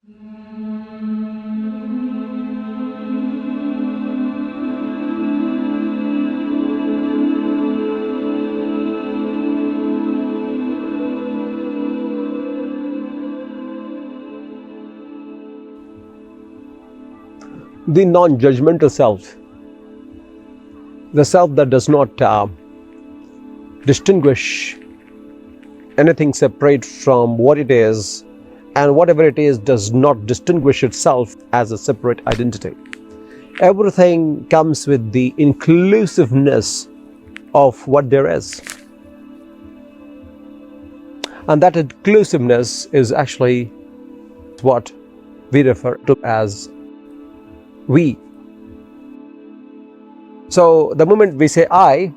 The non-judgmental self, the self that does not distinguish anything separate from what it is, and whatever it is does not distinguish itself as a separate identity. Everything comes with the inclusiveness of what there is. And that inclusiveness is actually what we refer to as we. So the moment we say I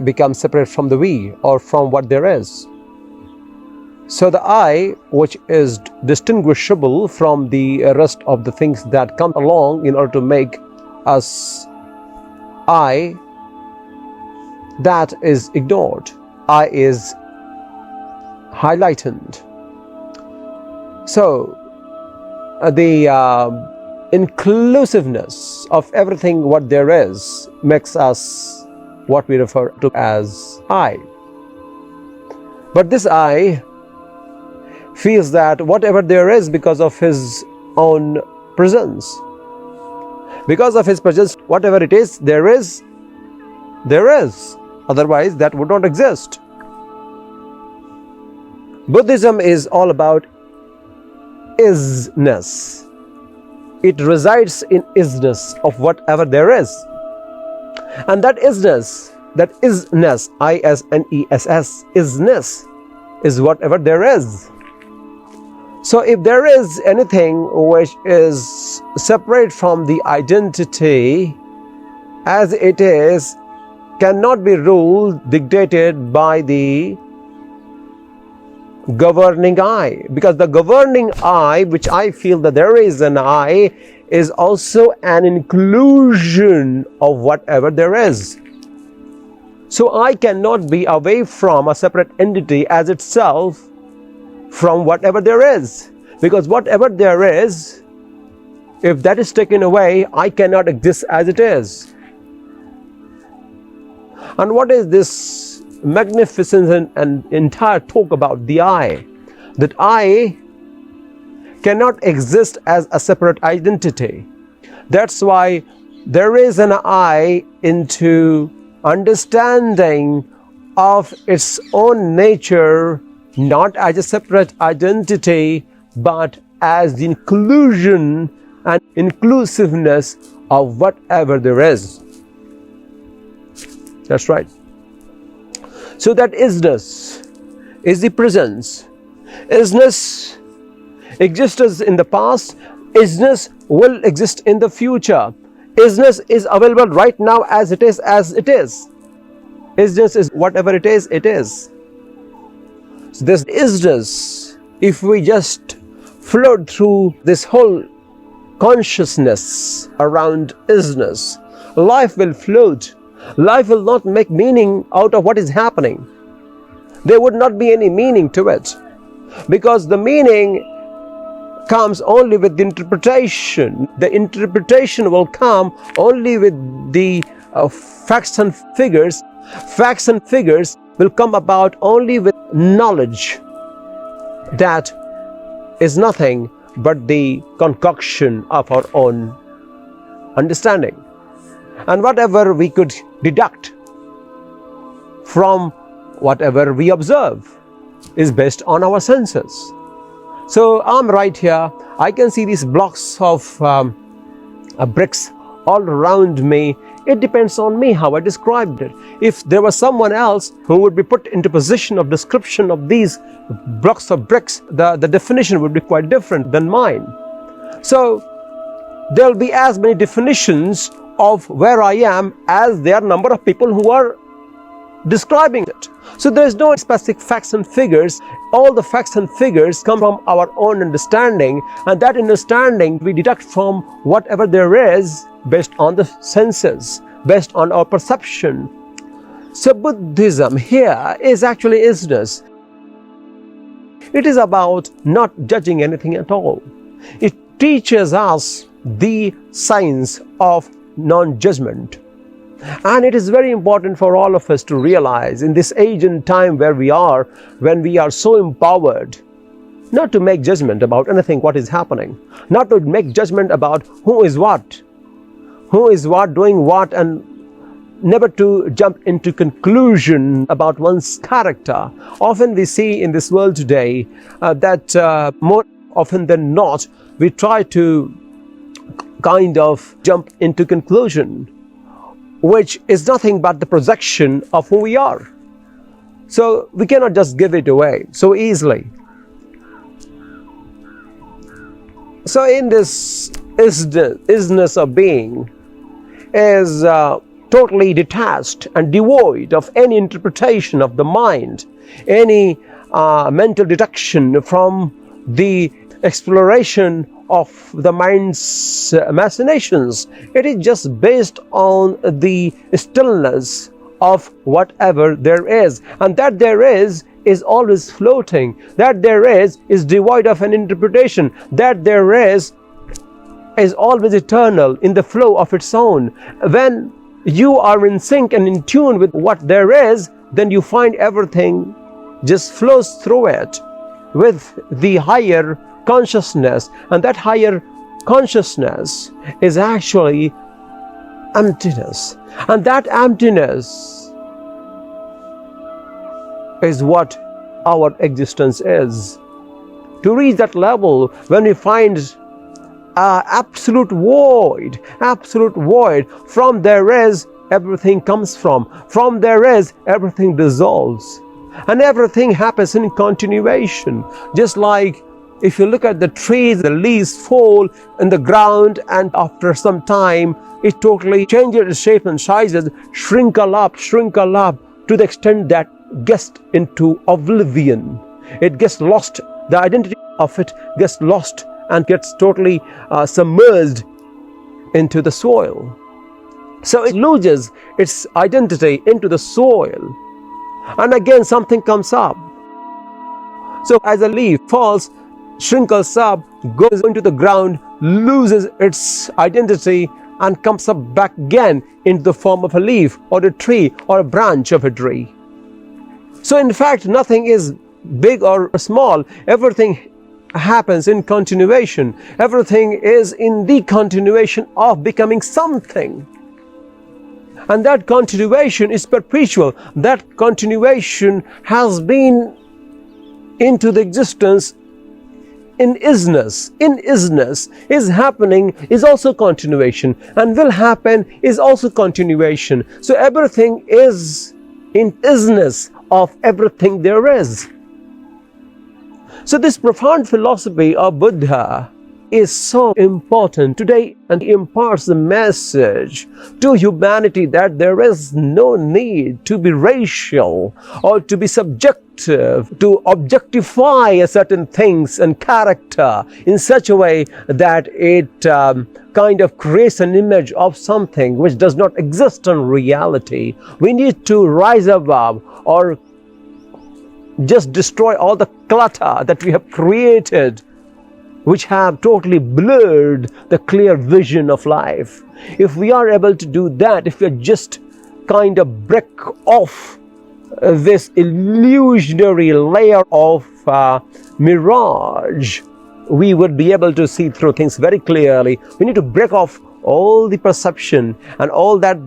become separate from the we, or from what there is. So the I, which is distinguishable from the rest of the things that come along in order to make us I, that is ignored. I is highlighted. So the inclusiveness of everything what there is makes us what we refer to as I. But this I feels that whatever there is, because of his own presence, because of his presence, whatever it is, there is. Otherwise, that would not exist. Buddhism is all about isness. It resides in isness of whatever there is. And that isness, I-S-N-E-S-S, isness is whatever there is. So if there is anything which is separate from the identity as it is, cannot be ruled, dictated by the governing I, because the governing I, which I feel that there is an I, is also an inclusion of whatever there is. So I cannot be away from a separate entity as itself from whatever there is, because whatever there is, if that is taken away, I cannot exist as it is. And what is this magnificent and entire talk about the I? That I cannot exist as a separate identity. That's why there is an I into understanding of its own nature, not as a separate identity, but as the inclusion and inclusiveness of whatever there is. That's right. So that isness is the presence. Isness exists in the past. Isness will exist in the future. Isness is available right now as it is, Isness is whatever it is, So this isness, if we just float through this whole consciousness around isness, life will float. Life will not make meaning out of what is happening. There would not be any meaning to it, because the meaning comes only with the interpretation. The interpretation will come only with the facts and figures. Facts and figures will come about only with knowledge that is nothing but the concoction of our own understanding. And whatever we could deduct from whatever we observe is based on our senses. So I'm right here. I can see these blocks of bricks all around me. It depends on me how I described it. If there was someone else who would be put into position of description of these blocks of bricks, the definition would be quite different than mine. So there'll be as many definitions of where I am as there are number of people who are describing it. So there is no specific facts and figures. All the facts and figures come from our own understanding, and that understanding we deduct from whatever there is based on the senses, based on our perception. So Buddhism here is actually isness. It is about not judging anything at all. It teaches us the science of non-judgment. And it is very important for all of us to realize in this age and time where we are, when we are so empowered, not to make judgment about anything what is happening, not to make judgment about who is what, doing what, and never to jump into conclusion about one's character. Often we see in this world today that more often than not, we try to kind of jump into conclusion, which is nothing but the projection of who we are. So we cannot just give it away so easily. So in this isness of being is totally detached and devoid of any interpretation of the mind, any mental deduction from the exploration of the mind's machinations. It is just based on the stillness of whatever there is, and that there is always floating, that there is devoid of an interpretation, that there is always eternal in the flow of its own. When you are in sync and in tune with what there is, then you find everything just flows through it with the higher consciousness, and that higher consciousness is actually emptiness, and that emptiness is what our existence is. To reach that level, when we find absolute void, from there is everything comes from there is everything dissolves, and everything happens in continuation. Just like if you look at the trees, the leaves fall in the ground, and after some time it totally changes its shape and sizes, shrinkle up to the extent that gets into oblivion. It gets lost, the identity of it gets lost and gets totally submerged into the soil. So it loses its identity into the soil, and again something comes up. So as a leaf falls, shrinkles up, goes into the ground, loses its identity, and comes up back again into the form of a leaf or a tree or a branch of a tree. So in fact, nothing is big or small. Everything happens in continuation. Everything is in the continuation of becoming something. And that continuation is perpetual. That continuation has been into the existence in isness. In isness is happening, is also continuation, and will happen is also continuation. So everything is in isness of everything there is. So this profound philosophy of Buddha is so important today, and imparts the message to humanity that there is no need to be racial or to be subjective, to objectify certain things and character in such a way that it kind of creates an image of something which does not exist in reality. We need to rise above, or just destroy all the clutter that we have created, which have totally blurred the clear vision of life. If we are able to do that, if we just kind of break off this illusionary layer of mirage, we would be able to see through things very clearly. We need to break off all the perception and all that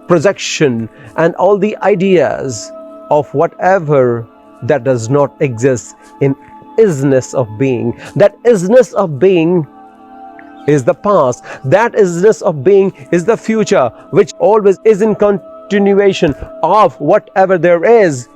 projection and all the ideas of whatever that does not exist in isness of being. That isness of being is the past. That isness of being is the future, which always is in continuation of whatever there is.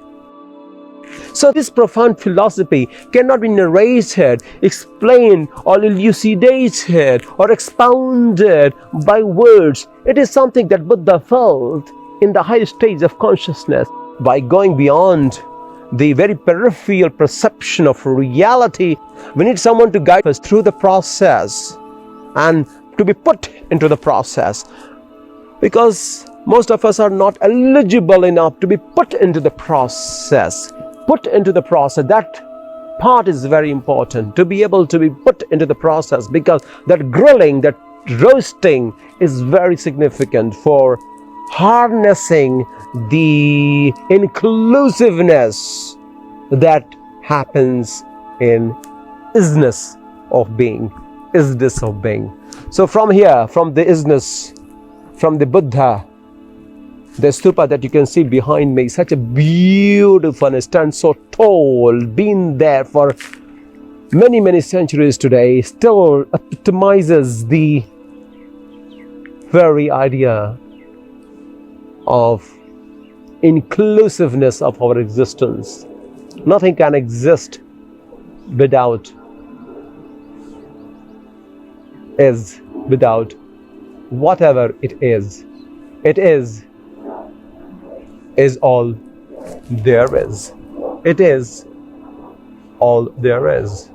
So this profound philosophy cannot be narrated, explained, or elucidated, or expounded by words. It is something that Buddha felt in the highest stage of consciousness. By going beyond the very peripheral perception of reality, we need someone to guide us through the process and to be put into the process, because most of us are not eligible enough to be put into the process. That part is very important to be able to be put into the process, because that grilling, that roasting is very significant for harnessing the inclusiveness that happens in isness of being. So from here, from the isness, from the Buddha, the stupa that you can see behind me, such a beautiful, and stands so tall, been there for many, many centuries today, still epitomizes the very idea of inclusiveness of our existence. Nothing can exist without whatever it is. It is all there is. It is all there is.